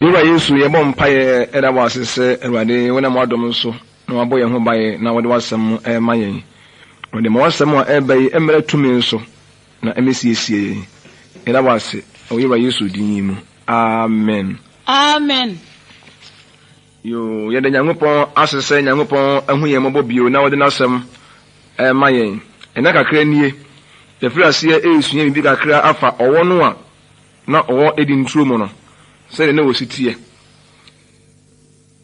Yura Yesu ye bom paye eda wasese Erade wona mwadom so na wabo ye ho baye na wode wasem mayen. Wode mo wasem a ebayi emre tumi so na emesiesie. Eda wase o Yura Yesu din mu. Amen. Amen. Yo ye de Nyankopon asese Nyankopon ahuye mobo bio na wode nasem mayen. Ena kakra nie. The first year esunya bi kakra afa owo no a na owo edi nturo mu no. Say no sitie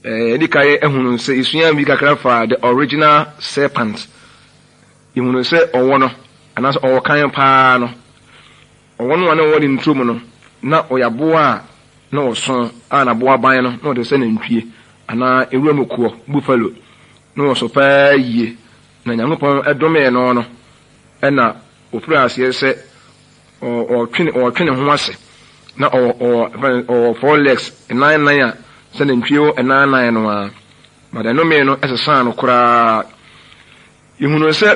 edikaye ehunu se isunya bi kakra fa the original serpent ihunu se owo no anaso owo kan pa no owo no na wodi ntrum no na oyaboa na oson ana boa ban no na de se na ntwie ana ewuramukuo buffalo na oso pa yie na Nyankopon edome no no na ofura ase se o twene ho ase na or 4 legs 9 send ntweo 9 no a but no me no esesa no kura ihunu se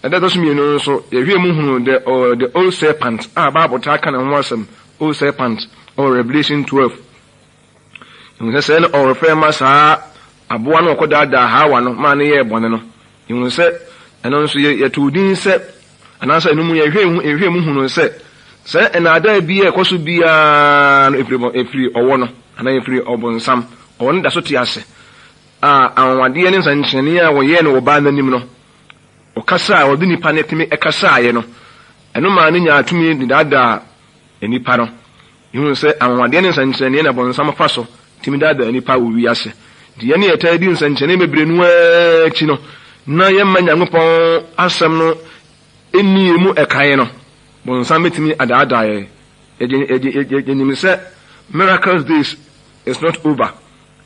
edato so me no so yehwe mu hunu the old serpent Bible ta kan ho asem old serpent or Revelation 12 ihunu se no or refer masa aboa no kodada hawa no ma ne ye bone no ihunu se eno so ye tudin se anasa enu mu yehwe mu hunu se enada bi ekoso bia no efri owo no ana efri obonsam owo no da so tiase anwade ne nsanchene a wo ye no wo ba nanim no o kasa wo de nipa ne timi ekasa aye no eno ma ne nya atumi dada enipa no yunu se anwade ne nsanchene na bonsam fa so timi dada enipa wo wi ase de ne yeta di nsanchene mebre nu achi no na ye ma Nyankopon asem no eni mu ekaye no bonsam metimi adada ye ejenim se miracles days is not over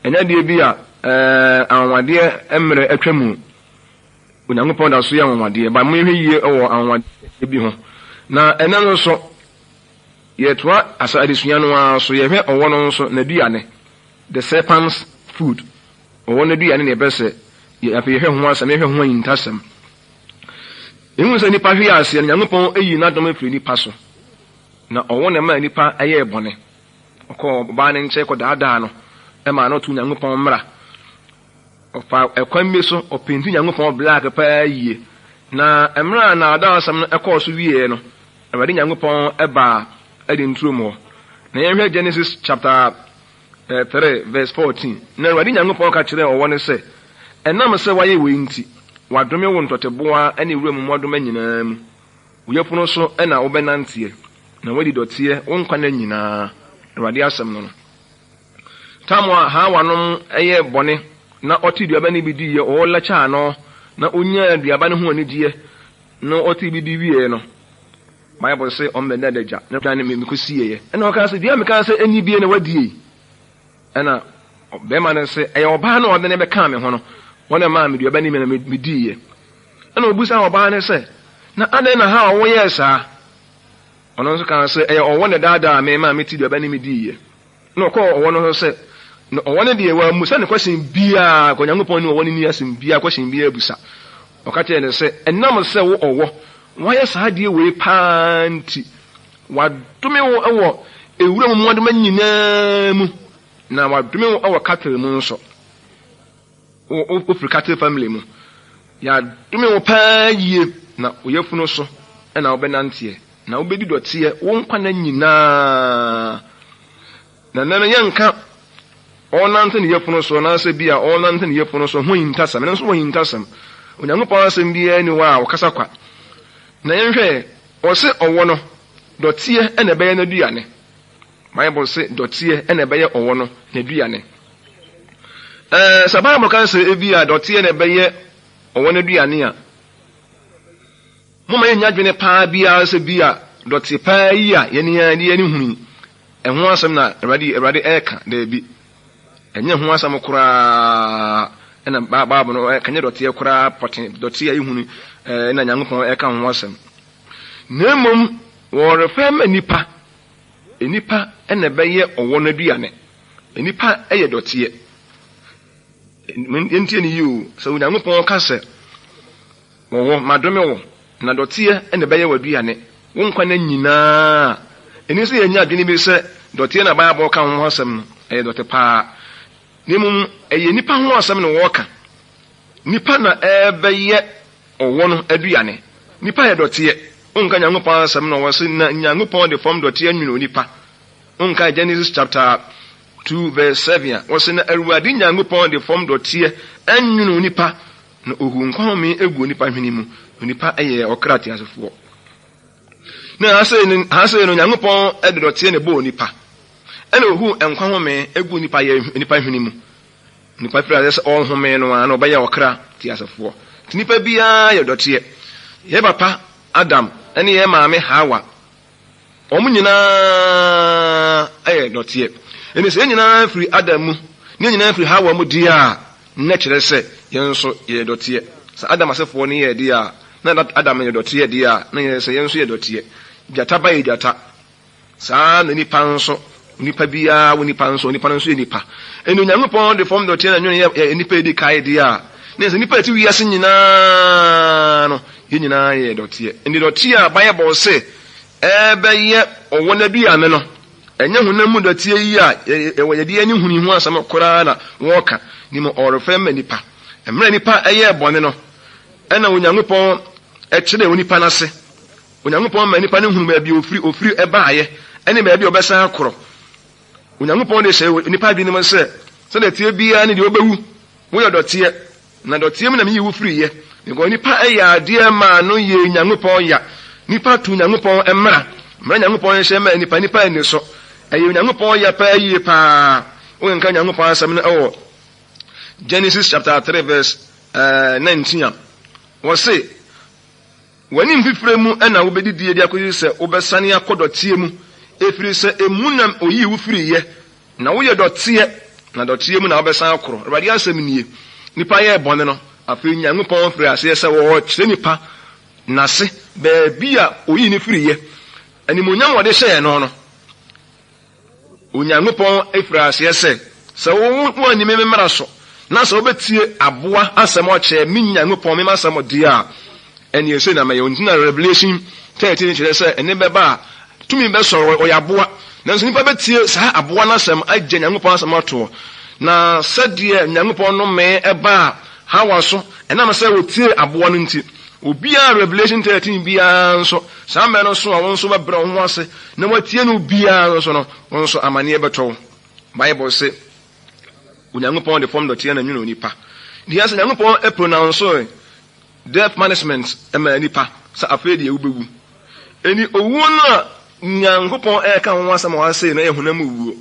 enya de bia anwade emre atwamu Onyankopon da so ya anwade ba mo hweye wo anwade bi ho na ena no so yetwa asa adesua no so ye hwe owo no so na duane the serpent's food owo na duane ne bese ye afi hwe ho asem hwe ho yintasem ehun se nipa hwe ase Nyankopon eyi na dom afiri nipa so na owo na ma nipa aye bone okọ ba ne nche ko daada no e ma no tu Nyankopon mra ofa ekwan mi so openti Nyankopon black pa yie na emra na ada asam no ekọ so wie no Awurade Nyankopon eba edi ntrum ho na yehwe Genesis chapter 3 verse 14 na Awurade Nyankopon ka kire owo ne se enam se waye we nti wadome wo ntoteboa ene wuram modoma nyinaa mu uyefuno so ena obenantie na wadi dotie wonkwa na nyinaa Awurade asem no tamwa ha wanom eye bone na oti duaba ne bidiye o lacha no na onya duaba ne ho ani die na oti bidi wie no Bible say on be nadaja na plan me mikusiye ena o ka se dia me ka se eni bie na wadie ena be ma ne se eye oba na ode ne be ka me ho no wona ma me duaba ne me na mediye ena obusa oba ne se na ade na ha wo yesa ono nso kan se eye owo ne dada me ma meti duaba ne mediye no ko owo no se no owo ne de wa musa ne question bia ko Nyankopon ne owo ne ni asim bia question bia busa o ka tell ne se enam se wo owo wo yesa de we panti wadome wo ewo ewura mu modoma nyina mu na wadome wo ewo cattle mu nso o Cattle family mu ya dome wo pa yie na oyefuno so na obenantie na obedi dotie wonkwa na nyina na nana yanka onante ne yefuno so na se bia onante ne yefuno so ho yintasam na so ho yintasam Onyankopon asem bia ni wa okasa kwa na yenhwe o se owo no dotie na beye na duane Bible se dotie na beye owo no na duane sababa kan se ebia dotie na beye owo na duane a moma yenya dwene pa bia se bia dotie pa yi a yeni hunu ehun asem na Awurade eka da bi enye hu asem kura ena baba no kanye dotie kura potin dotie yi hunu na Nyankopon eka hu asem nemom wo refa manipa enipa ena beye owo na duane enipa eye dotie entie ni yu so Nyankopon ka se wo madome wo na dotie ene beye waduane wonkwa na nyina eni so yenya adwene bi se dotie na Bible ka ho asem no ɛyɛ dɔte paa nemu ɛyɛ nipa ho asɛm no wɔka nipa na ɛbɛyɛ ɔwɔ no aduane nipa yɛ dɔteɛ onka Nyankopɔn asɛm no wɔ se na Nyankopɔn de fam dɔteɛ nwene nipa onka Genesis chapter 2 verse 7 wɔ se na Awurade Nyankopɔn de fam dɔteɛ nwene nipa na ohu nkwanme egu nipa hwene mu nipa ɛyɛ ɔkrate asefoɔ na ase no Nyankopɔn ɛde dɔteɛ ne bɔ nipa ɛna ohu nkwanme egu nipa hwene mu nipa fira sɛ ɔnhome no ana ɔbɛyɛ ɔkra te asefoɔ ti nipa biara yɛ dɔteɛ yɛ papa Adam ɛne yɛ maame Hawa ɔmo nyinaa ɛyɛ dɔteɛ ɛne sɛ nyinaa firi Adam mu ne nyinaa firi Hawa mu di a na kyerɛ sɛ yɛn nso yɛ dɔteɛ sɛ Adam asefoɔ ne yɛ di a na Adam yɛ dɔteɛ di a na yɛ sɛ yɛn nso yɛ dɔteɛ gyata ba yɛ gyata saa na nipa nso nipa biara wo nipa nso yɛ nipa ɛne Nyankopɔn de fam dɔteɛ na nwene yɛ nipa di kae di a ne sɛ nipa ti wiase nyinaa no yɛ nyinaa yɛ dɔteɛ ɛne dɔteɛ a Bible sɛ ɛbɛyɛ ɔwɔ n'aduane no ɛnyɛ honam mu dɔteɛ yi a yɛde ani huni ho asɛm koraa na wɔka ni mo ɔrefɛ ma nipa mmerɛ nipa ɛyɛ bɔne no ɛna Onyankopɔn ɛkyerɛ onipa n'ase Onyankopɔn ma nipa ne hunu baabi ofiri ɛbaayɛ ɛne baabi ɔbɛsan akorɔ Onyankopɔn de hyɛ nipa bi ne mo sɛ dɔteɛ biara ne deɛ ɔbɛwu woyɛ dɔteɛ na dɔteɛ mu na meyi wo firi yɛ because nipa ɛyɛ adeɛ ma no yɛ Nyankopɔn ya nipa tu Nyankopɔn mmra Nyankopɔn hyɛ ma nipa ani so ɛyɛ Nyankopɔn ya paa yie paa wonka Nyankopɔn asɛm no ɛwɔ Genesis chapter 3 verse 19 wɔ se w'ani mfifire mu ɛna wobɛdidie de akɔyi sɛ wobɛsane akɔ dɔteɛ mu efiri sɛ emu na oyi wo firi yɛ na woyɛ dɔteɛ na dɔteɛ mu na wobɛsan akɔ Awurade asɛm nie nipa yɛ bɔne no afei Nyankopɔn firi ase sɛ wɔ kyerɛ nipa nase baabi a oyi ne firi yɛ animonyam wɔde hyɛ no no Onyankopɔn efiri ase sɛ wo anim mmara so na sɛ wobɛtie aboa asɛm ɔkyerɛ me Nyankopɔn me asɛm ɔde a ɛne ɛsɛ na mayɛ ontina Revelation 13 kyerɛ sɛ ɛne bɛba a tumi bɛsɔrɔ ɔyɛ aboa nanso nipa bɛtie saa aboa no asɛm agye Nyankopɔn asɛm ɔto na sɛdeɛ Nyankopɔn no mee ɛba a Hawa so ɛnam sɛ wotie aboa no nti obiara Revelation 13 biara nso saa mɛ no so a wɔn nso bɛbrɛ ho ase na watie no biara nso no wɔn nso amaneɛ bɛtɔ Bible sɛ Onyankopɔn de fam dɔteɛ na nwene onipa deɛ sɛ Nyankopɔn pronounce death punishment ɛma nipa sɛ afei deɛ wobɛwu ɛni owuo no a Nyankopɔn ɛka ho asɛm a wɔasɛ no ɛyɛ honam wuo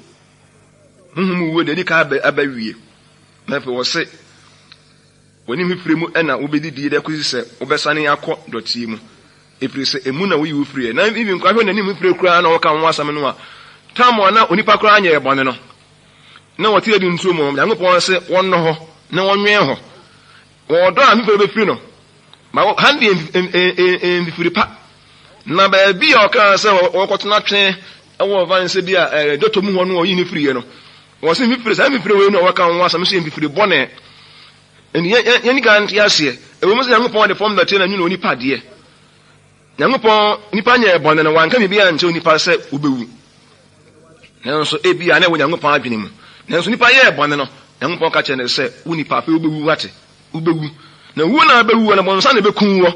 honhom wuo de ka abawie na afei wɔse wani mfiri mu ɛna wobɛdidi de akɔsi sɛ wobɛsane akɔ dɔteɛ mu efiri sɛ emu na woyi wo firi na bibi nkwa hwɛ n'anim mfiri kura na wɔka ho asɛm no a tamo na onipa kura anyɛ bɔne no na wɔte adi ntuo mu Nyankopɔn sɛ wɔnnɔ hɔ na wɔnwɛn hɔ wɔdɔ a mfiri bɛfiri no ma hande mfiri pa na baabi a ɔka sɛ wɔkɔtena twe ɛwɔ vanse bi a dɔtɔ mu hɔ no wɔyi ne firi yɛ no wɔse mfiri sɛ mfiri wei no wɔka ho asɛm so mfiri bɔne and yɛn kan te aseɛ ɛwɔ mu sɛ Nyankopɔn de fam dɔteɛ na nwene onipa deɛ Nyankopɔn nipa nyɛ bɔne no wanka me bia nkyɛ onipa sɛ wobɛwu nanso ebi a na ɛwɔ Nyankopɔn adwene mu nanso nipa yɛ bɔne no Nyankopɔn ka kyerɛ ne sɛ wo nipa afei wobɛwu wate wobɛwu na wuo na bɛwu na bɔnsam na bɛkum wɔ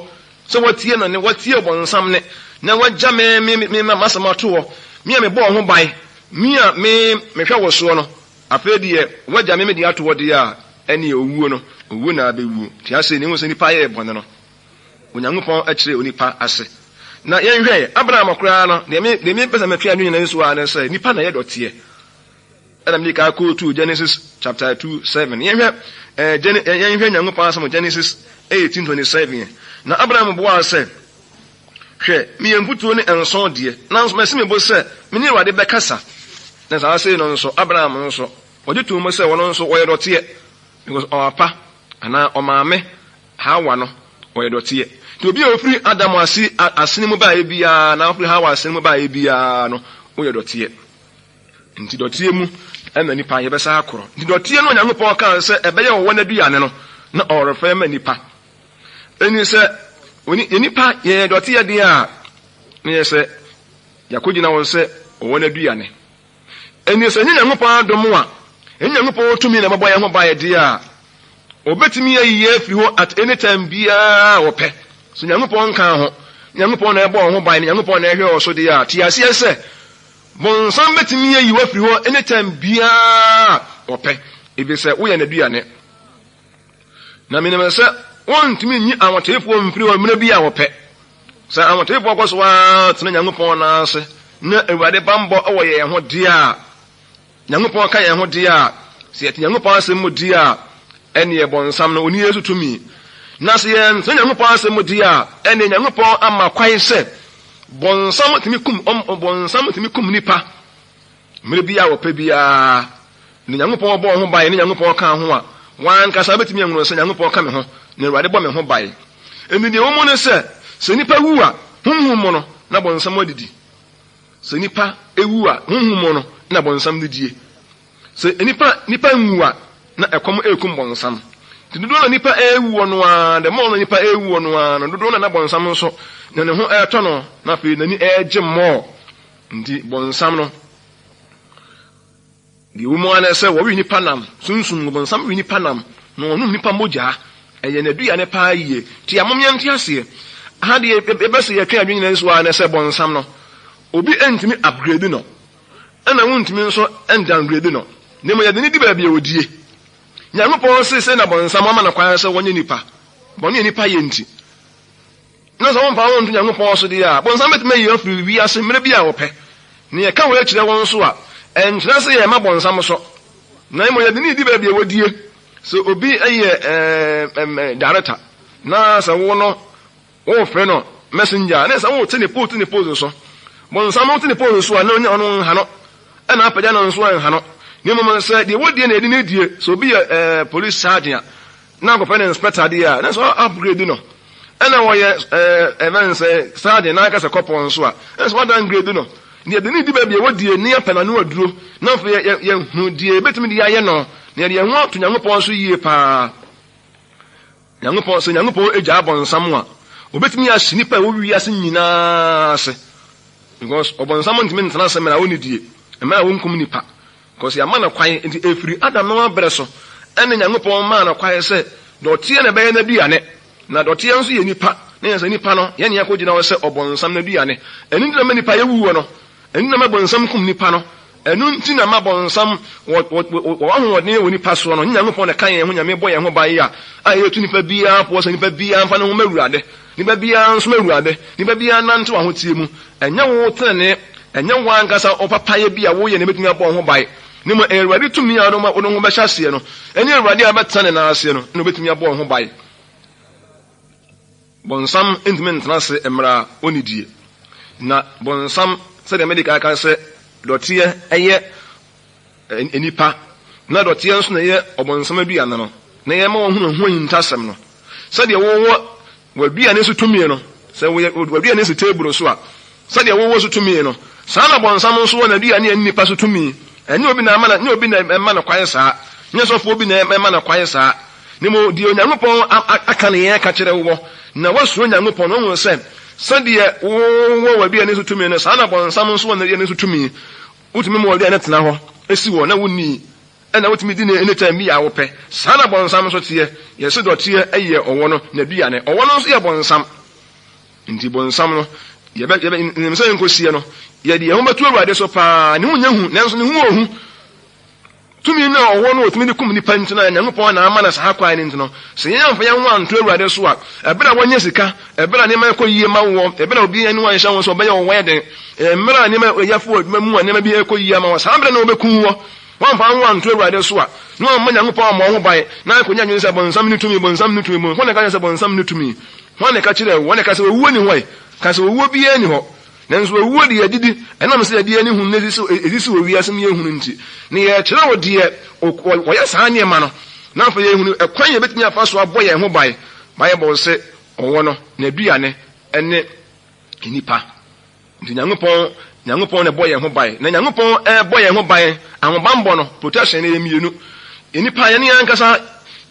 sɛ wɔtie no ne wɔtie bɔnsam ne na wɔgya me masɛm ato hɔ me a mebɔɔ ho ban me a mehwɛ wɔ soɔ no afei deɛ wɔgya me de ato hɔ deɛ a ɛne owuo no owuo na abɛwu te ase ne ho sɛ nipa yɛ bɔne no Onyankopɔn akyerɛ onipa ase na yɛnhwɛ Abraham koraa no deɛ me pɛsɛ mɛtwa no nyina nso a ne sɛ nipa na yɛ dɔteɛ ɛna me ka go to Genesis chapter 2:7 yɛnhwɛ Nyankopɔn asɛm Genesis 18:27 na Abraham boaa sɛ hwɛ meyɛ mputuo ne nson deɛ nanso mɛse mebo sɛ me ne Awurade bɛkasa na saa sɛ no nso Abraham nso ɔde to mu sɛ wɔno nso wɔyɛ dɔteɛ because ɔapa ana ɔmaame Hawa no wɔyɛ dɔteɛ nti obi a ofiri Adam asene mu baa biara na ofiri Hawa asene mu baa biara no wɔyɛ dɔteɛ nti dɔteɛ mu ɛna nipa yɛbɛsa akorɔ nti dɔteɛ no Nyankopɔn ka sɛ ɛbɛyɛ wɔn aduane no na ɔrefɛ ma nipa ɛni sɛ nipa yɛ dɔteɛ deɛ a ne yɛ sɛ yakogyina wɔn sɛ wɔn aduane eni se nyankopɔn adom a nyankopɔn tumi na mabɔ yɛn ho bae dia obetumi ayiye afiri ho at any time bia wɔpɛ so nyankopɔn kan ho nyankopɔn na ɛbɔ ho bae nyankopɔn na ɛhwɛ wɔ so dia ti ase sɛ bonsam betumi ayi wo afiri ho any time bia wɔpɛ ebi sɛ woyɛ na duane na menem sɛ wontumi nyi awotefo mfiri ho mena bia wɔpɛ sɛ awotefo kɔ so wa tena nyankopɔn na ase na Awurade bambɔ ɛwɔ yɛn ho dia nyankopɔn ka yɛn ho dia sɛ yɛte nyankopɔn asɛm mu dia ɛne yɛ bonsam no oni Yesu tumi na sɛ yɛn tena nyankopɔn asɛm mu dia ɛne nyankopɔn ama kwae sɛ bonsam tumi kum nipa mmere bia wɔpɛ bia ne nyankopɔn bɔ ho bae ne nyankopɔn ka ho a wan kasa betumi ehunu sɛ nyankopɔn ka me ho ne Awurade bɔ me ho bae emi de wo mu ne sɛ nipa wu a honhom mu no na bonsam adidi sɛ nipa ewu a honhom mu no na bonsam didie sɛ nipa nwu a na ɛkɔm ekum bonsam dodo na nipa ewu no a de mo na nipa ewu no a dodo na bonsam nso na ne ho ɛtɔ no na fe nani ɛgye mo ndi bonsam no di umo ana sɛ wo wi nipa nam sunsun bonsam wi nipa nam no no nipa mogya ɛyɛ na dua ne pa yie ti amomye nte ase ha de ebese yɛ twa adwene nso ana sɛ bonsam no obi entimi upgrade no ana wontimi nso downgrade no ne mo yɛ de ni di ba bia odie nyankopɔn sɛ na bonsam ama na kwan sɛ wonye nipa bɔne nipa yɛ nti na sɛ wonfa won to nyankopɔn so de a bonsam betime yɛ afiri wi ase mmere bia wɔpɛ ne yɛ ka wo akyerɛ wɔn so a ɛnkyerɛ sɛ yɛ ma bonsam so na mo yɛ de ni di ba bia wodie so obi ɛyɛ director na sɛ wo no wo frɛ no messenger na sɛ wo te ne post so bonsam wo te ne post so a na ɔno ha no ɛna apagya no nso ha no ne mo sɛ de wodie na edi ne die so obi yɛ police sergeant na akɔfɛ ne inspector de a na so upgrade no ɛna wɔyɛ even sɛ sergeant na aka sɛ kɔpɔ nso a ɛna so downgrade no ne de ne di ba bia wodie ne apana no aduro na afɔ yɛ hu die betumi de ayɛ no ne de ho to nyankopɔn so yie pa nyankopɔn egya bonsam a obetumi ahye nipa a wowi ase nyinaa ase because obonsam ntimi ntena ase mena woni die emena wonkum nipa because ya mana kwan nti efiri adam no abrɛ so ɛne nyankopɔn ma na kwan sɛ dɔteɛ na bɛyɛ na duane na dɔteɛ nso yɛ nipa ne yɛ sɛ nipa no yɛ ne yɛ kɔgyina hɔ sɛ obonsam na duane ɛno nti na ma nipa yɛ wuo no ɛno na ma bonsam kum nipa no ɛno nti na ma bonsam wɔhoɔden wɔ nipa so no nyankopɔn na kan yɛn ho nyame bɔ yɛn ho bae a yɛtu nipa biara po sɛ nipa biara mfa ne ho mawurade nipa biara nso mawurade nipa biara nante wɔ ho tie mu ɛnyɛ wo tene ɛnyɛ wo ankasa ɔpapaye bi a woyɛ ne betumi abɔ ho bae ne mo Awurade tumi a no ho bɛhyɛ aseɛ no ɛne Awurade a bɛtena na aseɛ no ne betumi abɔ ho bae bonsam ntumi ntena ase emra onidie na bonsam sɛ de medical kan sɛ dɔteɛ ɛyɛ enipa na dɔteɛ nso na ɛyɛ ɔbonsam aduane no na ɛyɛ ma wɔn ho hintasɛm no sɛ de wɔwɔ waduane so tumi no sɛ waduane so table so a sɛ de wɔwɔ so tumi no saa na bonsam nso wɔ na aduane ani nipa so tumi ɛnyɛ obi na ama na nyɛ obi na ɛma na kwae saa nyɛ sɔfo obi na ɛma na kwae saa ne mo di Onyankopɔn aka ne yɛ ka kyerɛ wo na wasuro Onyankopɔn no ho sɛ sɛdeɛ wɔwɔ waduane so tumi no saa na bonsam nso wɔ na aduane so tumi wotumi mo waduane tena hɔ esi wɔ na wonni ɛna wotumi di ne anytime bi a wopɛ saa na bonsam nso teɛ yɛsɛ dɔteɛ ɛyɛ ɔwɔ no na aduane ɔwɔ no nso yɛ bonsam nti bonsam no yɛbɛ nimsɛ nkosie no yɛde yɛn ho bɛto Awurade so paa ne ho nya hu nanso ne ho ohu tumi na ɔwɔ no otumi de kum nipa ntina Nyankopɔn na ama na saa kwa ne ntino sɛ yɛn amfa yɛn ho anto Awurade so a ɛbɛra wɔnyɛ sika ɛbɛra ne ma ɛkɔ yie ma wɔ ɛbɛra obi ani wɔn hyɛ wɔn so ɔbɛyɛ wɔn den ɛmɛra ne ma yɛfo adwuma mu a ne ma bi ɛkɔ yie ma wɔ saa bɛra na wɔbɛku wɔ wɔn fa ho anto Awurade so a ne wɔn ma Nyankopɔn ama ho ban na akɔnya nwen sɛ bonsam ne tumi mu wɔn ne ka sɛ bonsam ne tumi wɔn ne ka kyerɛ wɔn ne ka sɛ owuo ni hɔ ka sɛ owuo bi ani hɔ nanso owuo de yɛdidi ɛnam sɛ yɛde ani hu ne edisi wɔ wiase ne yɛhunu nti ne yɛkyerɛ wɔ deɛ wɔyɛ saa nneɛma no na afɔ yɛhunu ɛkwan yɛ betumi afa so abɔ yɛn ho bae bayɛ bɔ sɛ ɔwɔ no na aduane ɛne nipa nti Nyankopɔn na bɔ yɛn ho bae na Nyankopɔn ɛbɔ yɛn ho bae ahobambɔ no protection ne yɛ mienu nipa yɛne yɛn ankasa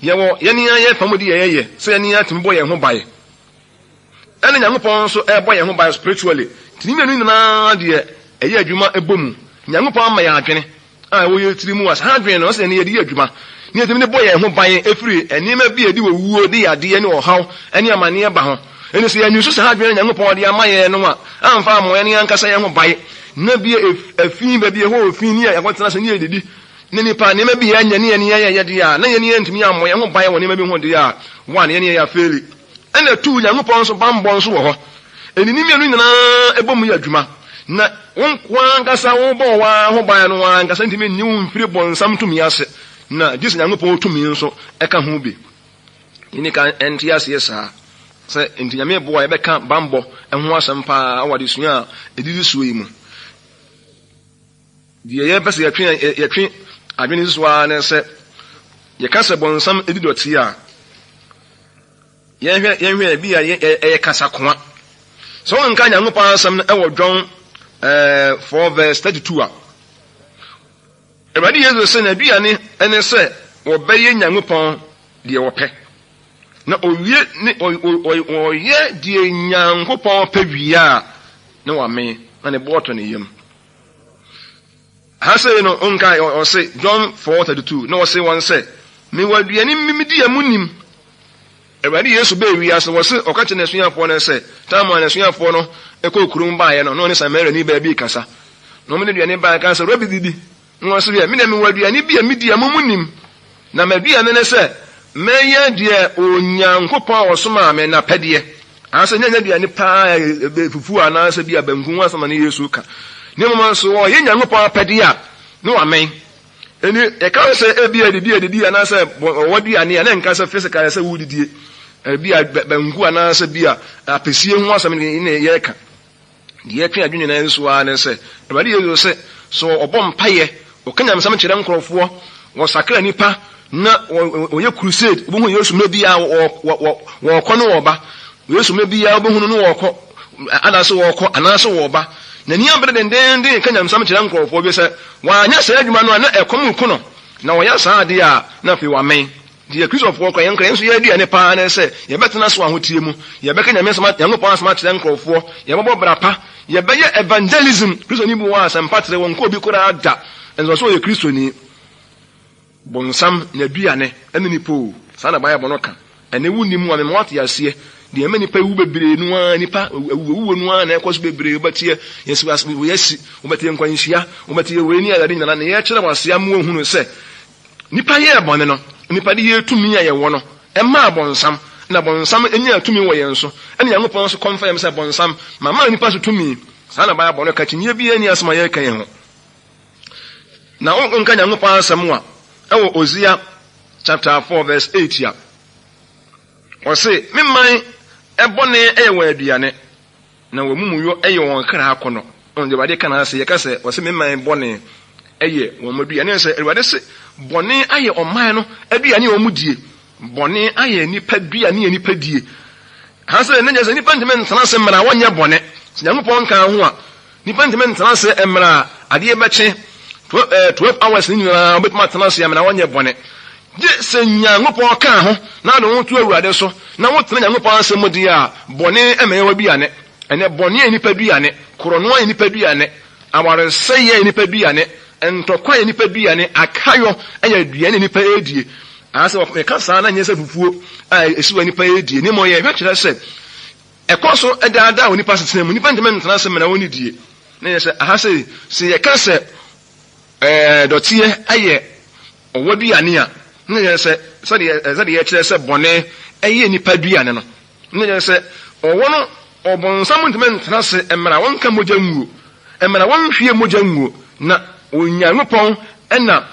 yɛwɔ yɛne yɛn famodi yɛyɛ sɛ yɛne yɛn atumi bɔ yɛn ho bae ɛne Nyankopɔn nso ɛbɔ yɛn ho bae spiritually tinimenu nyinaa deɛ ɛyɛ adwuma ɛbɔ mu Nyankopɔn ama yɛn adwene wo ye tiri mu as hadwen no se ne ye di adwuma ne yetimi ne boye ho ban efiri enima bi edi wo wuo di ade ne ohaw ene amane ba ho ene se yanyu so se hadwen Nyankopɔn de amaye no a amfa mo ene ankasa ye ho ban na bi afin ba bi ho ofin ni ya kwatena se ne yedidi ne nipa ne ma bi ya nya ne ye de ya na ye ne ntimi ya mo ye ho ban wo ne ma bi ho de ya one ye ne ya feli ene tu Nyankopɔn so bambɔ so wo ho enini mienu nyina ebom ya adwuma na wonkwa ankasa wo bɔ wa ho ban no ankasa ntimi nyi wo mfiri bɔnsam tumi ase na Jesus Nyankopɔn tumi nso eka ho bi ini kan enti ase yesa sɛ enti Nyame bo ya bɛka bambɔ ɛho asɛm pa awade sua edidi suo yi mu die ye pese yɛtwe adwene so a ne sɛ yɛka sɛ bɔnsam edidɔte a yɛhwɛ bi a ɛyɛ kasa koa so nka Nyankopɔn asɛm no ɛwɔ John 4 verse 32 a Awurade Jesus sɛ na aduane ɛne sɛ wɔbɛyɛ Nyankopɔn deɛ wɔpɛ na ɔyɛ deɛ Nyankopɔn pɛ wie a na wame na ne bɔɔtɔ ne yam ha sɛ no nka ɔsɛ John 4:32 na ɔsɛ wɔn sɛ me waduane mimidi amu nim Awurade Yesu bɛ wi ase wɔsɛ ɔka kyerɛ n'asuafoɔ no sɛ taama n'asuafoɔ no ɛkɔ kurom baeɛ no na ɔne Samaria ni baabi kasa na ɔmo ne duane baeɛ ka sɛ Rabi didi na ɔsɛ me na me waduane bi a midi amu nim na maduane ne sɛ mɛyɛ deɛ Onyankopɔn ɔsoma me na pɛdeɛ ansa nyanya duane paa fufu anaasɛ bi abanku asama ne Yesu ka ne mama so ɔyɛ Nyankopɔn apɛdeɛ a ne wamen eni ɛka sɛ ebi adidi anaasɛ wɔduane a na nka sɛ physical sɛ wudidie ebi abanku anaasɛ bi a apesie ho asam ne yɛka deɛ twa adwene na nso a ne sɛ Awurade Yesu sɛ so ɔbɔ mpaeɛ ɔkanya msam kyerɛ nkorɔfoɔ wɔsakra nipa na oyɛ crusade obohu Yesu mebi a wɔkɔ no wɔba Yesu mebi a obohu no wɔkɔ anaasɛ wɔkɔ anaasɛ wɔba na ni abere dendende kanya msam kyerɛ nkorɔfoɔ bi sɛ wanya sɛ adwuma no na ɛkɔm ku no na wɔyɛ saa de a na afei wamen die Kristofoɔ kɔ yɛnkra nso yɛ aduane paa ne sɛ yɛbɛtena so ahotie mu yɛbɛka Nyame sɛma Nyankopɔn asɛm kyerɛ nkorɔfoɔ yɛbɛbɔ brapa yɛbɛyɛ evangelism Kristoni bi wɔ asɛmpa kyerɛ wɔn kɔ bi koraa da ɛnso so yɛ Kristoni bonsam na aduane ɛne nipo saa na Bible no ka ɛne wu nim wa me mwate aseɛ de ema nipa wu bebree no a nipa wu no a na ɛkɔ so bebree batie yesi wobatie nkwanhyia wobatie weni a yɛde nyina na yɛkyerɛ wasea mu ohunu sɛ nipa yɛ bɔne no nipa de yɛ tumi a yɛwɔ no ɛma bonsam na bonsam enya tumi wɔ yɛn so ɛne Nyankopɔn so kɔmfa yɛm sɛ bonsam mama nipa so tumi saa na Bible no ka kyinye bi ani asɛm a yɛka yɛn ho na onka Nyankopɔn asɛm a ɛwɔ Hosea chapter 4 verse 8 ya ɔse memman ɛbɔne ɛyɛ wɔn aduane na wɔn mumuyo ɛyɛ wɔn kra akɔnɔ ɔno de Awurade ka na sɛ yɛka sɛ ɔse memman bɔne ɛyɛ wɔn aduane sɛ Awurade sɛ bɔne ayɛ ɔman no aduane wɔn mu die bɔne ayɛ nipa aduane yɛ nipa die ha sɛ ne nyɛ sɛ nipa ntɛmɛ ntena sɛ mmara wɔnyɛ bɔne sɛ Nyankopɔn ka ho a nipa ntɛmɛ ntena sɛ mmara adeɛ bɛkye 12 hours ni nyina obetuma tena so ya na wonye bɔne je sɛ Nyankopɔn ka ho na de ho to Awurade so na wo tena Nyankopɔn asɛm di a bɔne ɛmɛyɛ bi ane ɛne bɔne ani pa bi ane korono ani pa bi ane aware sɛyɛ ani pa bi ane entokwa ani pa bi ane akayo ɛyɛ aduane ani pa edie asɛ wɔka ka saa na nyɛ sɛ fufuo a esiwa ani pa edie ni mo yɛ hwɛ kyerɛ sɛ ɛkɔ so ɛdaada oni pa setena mu ni pa ntɛmɛ ntena sɛ mena woni die na yɛ sɛ aha sɛ yɛ ka sɛ dɔteɛ ayɛ ɔwɔ duane a ne yɛ sɛ sɛdeɛ yɛkyerɛ sɛ bɔne ɛyɛ nipa duane no ne yɛ sɛ ɔwɔ no ɔbɔnsam ntoma ntena se mmara wɔnka mogya nguo mmara wɔnhwie mogya nguo na Onyankopɔn ɛna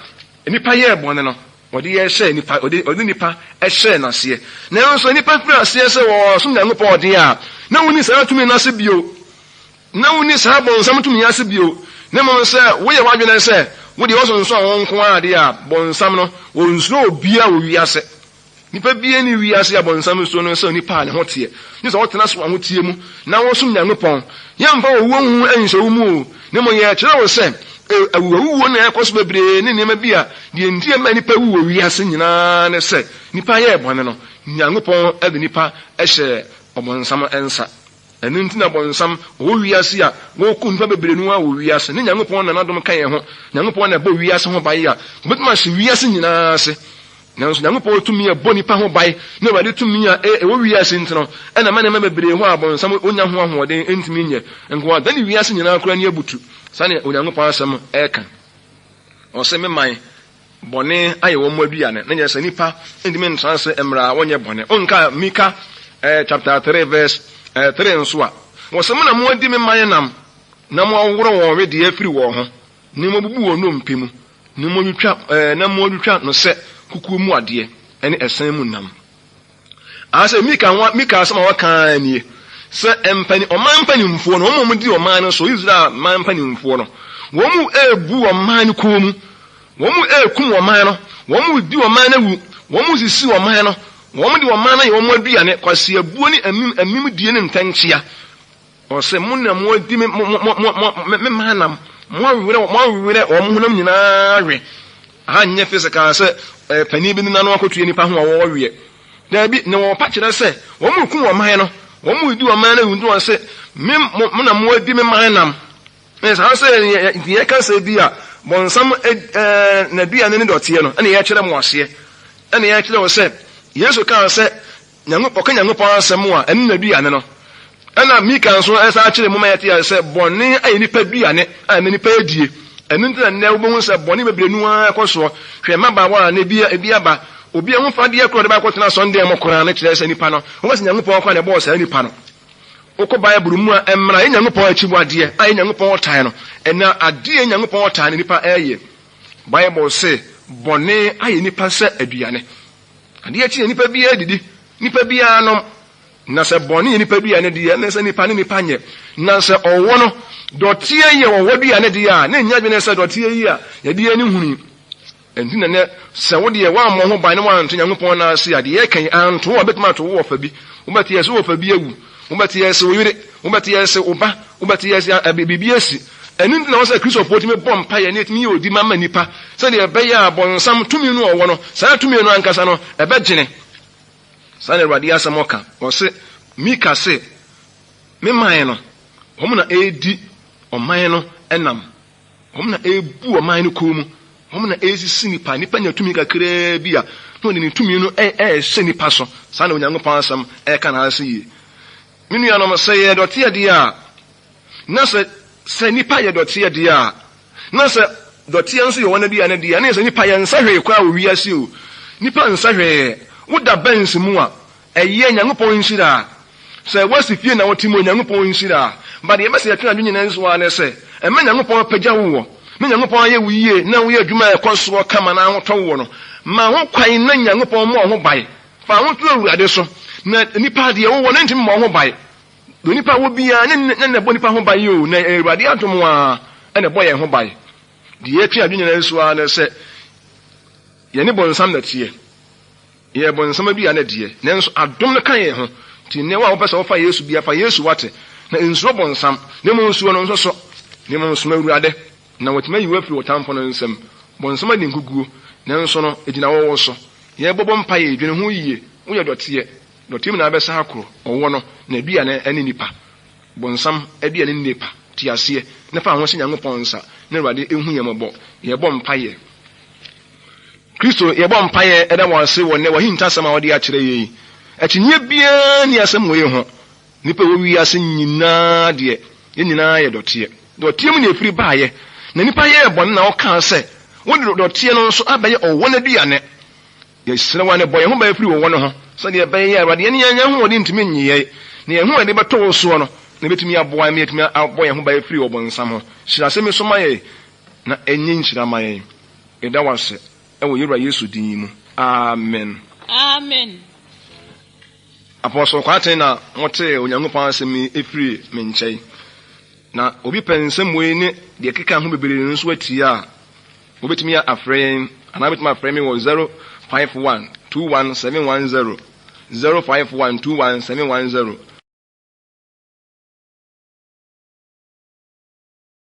nipa yɛ bɔne no ɔde yɛhyɛ nipa ɔde nipa ɛhyɛ n'aseɛ na nso nipa firi aseɛ sɛ wɔsom Nyankopɔn ɔde a na woni saa tumi n'ase bio na woni saa bɔnsam tumi n'ase bio ne mo sɛ woyɛ wadwene sɛ wode wɔsonso a wɔn nko ade a bɔnsam no wɔnsuro obia wo wiase nipa bia ne wiase a bɔnsam so no sɛ nipa ne ho teɛ ne sɛ wɔtena so ho tie mu na wɔsom Nyankopɔn yɛmfa wo hu anhyɛ wo mu ne mo yɛ kyerɛ wo sɛ awuwo na ɛkɔ so bebree ne nneɛma bi a deɛ ntie ma nipa wu wɔ wiase nyinaa ne sɛ nipa yɛ bɔne no Nyankopɔn ade nipa ɛhyɛ ɔbɔnsam ɛnsa ɛno nti na bɔnsam wo wiase a wo ku nfa bebre nu a wo wiase ne Nyankopɔn na nadom kan yɛ ho Nyankopɔn na bɔ wiase ho bae a obetuma hye wiase nyinaa ase nanso Nyankopɔn tumi bɔ nipa ho bae na wade tumi a wo wiase ntino ɛna ma ne ma bebre ho a bɔnsam onya ho ahoɔden entumi nyɛ nko da ne wiase nyinaa kora ne abutu sane Onyankopɔn asɛm ɛka ɔsɛ me man bɔne ayɛ wɔ mu aduane na nyɛ sɛ nipa entumi ntra sɛ emra wɔnyɛ bɔne onka Mika chapter 3 verse 3 nso a wɔsɛm na mo adi me man nam na mo aworo wɔn we de afiri wɔn ho ne mo bubu wɔn no mpemu ne mo twitwa na mo twitwa no sɛ kukuo mu ade ɛne ɛsan mu nam asɛ Mika asɛm a wɔka nie sɛ ɔman mpanimfoɔ no wɔn mo di ɔman no so Israel man mpanimfoɔ no wɔn mu ebu ɔman no kɔn mu wɔn mu ekum ɔman no wɔn mu di ɔman no wu wɔn mu sisi ɔman no wɔn de ɔman no yɛ wɔn aduane kwasi abuo ne amim die ne ntɛnkyea ɔsɛ mo na mo di me manam mo awere wɔn honam nyinaa we anyɛ physical sɛ pani bi nana no akɔtue nipa ho a wɔwe dabi na wɔpa kyerɛ sɛ wɔn mu kum ɔman no wɔn mu di ɔman no wu nto sɛ mo na mo di me manam ɛsɛ sɛ yɛ ka sɛ bi a bɔnsam na duane ne dɔteɛ no ɛna yɛ kyerɛ mo aseɛ ɛna yɛ kyerɛ wɔ sɛ Yesu ka sɛ Nyankopɔn asɛm a ɛne na duane no ɛna Mika nso ɛsa akyerɛ mu ma yɛte sɛ bɔne ayɛ nipa duane a na nipa adie ɛno nti na nnɛ wobɛhu sɛ bɔne bebree nu a ɛkɔ soɔ hwɛ mmabaawa a na ebi aba obi a wofa deɛ korɔ de bɛakɔtena sɔndeɛ mu koraa no kyerɛ sɛ nipa no wɔbɛsɛ Nyankopɔn kɔ na ɛbɔɔ saa nipa no wokɔ Bible mu a ɛmmra yɛ Nyankopɔn akyi mu adeɛ a yɛ Nyankopɔn ɔtae no ɛna adeɛ Nyankopɔn ɔtae no nipa ɛyɛ Bible sɛ bɔne ayɛ nipa sɛ aduane adeɛ akyi na nipa biara didi nipa biara nom na sɛ bɔne yɛ nipa duane deɛ na sɛ nipa ne nipa nyɛ na sɛ ɔwɔ no dɔteɛ yɛ ɔwɔ duane deɛ a na nya dwene sɛ dɔteɛ yi a yɛde ani huni ɛnti na nɛ sɛ wo deɛ woammɔ ho ban ne woanto Nyankopɔn no ase a deɛ yɛkan anto wo a bɛtumi ato wo wɔ fa bi wobɛteɛ sɛ wɔ fa bi awu wobɛteɛ sɛ wo yere wobɛteɛ sɛ wo ba wobɛteɛ sɛ biribi asi ɛno nti na wɔ sɛ Kristofoɔ tumi bɔ mpayɛ ne ɛtumi yɛ odi ma nipa sɛdeɛ ɛbɛyɛ a bɔnsam tumi no ɔwɔ no saa tumi no ankasa no ɛbɛgyene saa na Awurade asɛm ɔka ɔse Mika se me man no wɔn na edi ɔman no ɛnam wɔn na ebu ɔman no kɔn mu wɔn na esisi nipa nya tumi kakraa bi a na ɔde ne tumi no ɛhyɛ nipa so saa na Onyankopɔn asɛm ɛka na ase yie me nuanom sɛ yɛ dɔteɛ deɛ a na sɛ nipa yɛ dɔteɛ deɛ a na sɛ dɔteɛ nso yɛ wɔn aduane deɛ na sɛ nipa yɛ nsa hwee kɔ a owi ase o nipa nsa hwee woda bɛnsi mu a ɛyɛ Nyankopɔn nhyira a sɛ wasi fie na wɔte mu Nyankopɔn nhyira a ba deɛ bɛsɛ yɛtena adwene nyinaa nso a ne sɛ ɛmɛ Nyankopɔn pagya wo wɔ me Nyankopɔn ayɛ wo yie na woyɛ adwuma a ɛkɔ soɔ kama na ahotɔ wo no ma ho kwan na Nyankopɔn ma ho bae fa ho to Awurade so na nipa deɛ wowɔ ne ntimi ma ho bae do nipa wo bia ne bɔ nipa ho bae o na Awurade atom a ɛna bɔ yɛn ho bae deɛ yɛtena adwene nyinaa nso a ne sɛ yɛne bɔnsam na tie yɛ bɔnsam bi a na deɛ nanso adom no ka yɛn ho ti ne wa wopɛ sɛ wofa Yesu bia fa Yesu wate na nsuo bɔnsam ne mo nsuo no nso so ne mo nso Awurade na wɔtuma yi wafiri wɔtamfo no nsam bɔnsam adi nkuguo nanso no egyina wɔwɔ so yɛbɔbɔ mpa yɛ dwene ho yie woyɛ dɔteɛ mu na abɛsa akoro ɔwɔ no na bia ne ɛne nipa bɔnsam abia ne nipa ti aseɛ ne fa ho sɛ Nyankopɔn nsa na Awurade ehu yɛ mɔbɔ yɛbɔ mpa yɛ Kristo yɛbɔ mpa yɛ ɛda wɔ ase wɔ ne wɔ hinta sɛm a wɔde akyerɛ yɛ akyinnye biara ne asɛm wɔ yɛ ho nipa wɔ wi ase nyinaa deɛ yɛ nyinaa yɛ dɔteɛ mu na efiri baayɛ na nipa yɛ bɔne na ɔka sɛ wode dɔteɛ no nso abɛyɛ ɔwɔ no aduane yɛsrɛ wa ne bɔ yɛn ho bɛyɛ firi wɔwɔ no ho sɛdeɛ ɛbɛyɛ Awurade yɛne yɛnyɛ ho wɔde ntumi nyeyɛ na yɛn ho wɔde bɛtɔ wo soɔ no na bɛtumi aboa me yɛtumi abɔ yɛn ho bɛyɛ firi wɔ bɔnsam ho hyira sɛ me so ma yɛ na ɛnyɛ nhyira ma yɛn ɛda wase ɛwɔ Yewura Yesu din mu amen Apostle Kwarteng na mote Onyankopɔn asɛm efiri me nkyɛn na obi pɛ nsɛm wei ne deɛ keka ho bebree nso atie a obetumi afrɛ yɛn ana betumi afrɛ me wɔ 051217110 051217110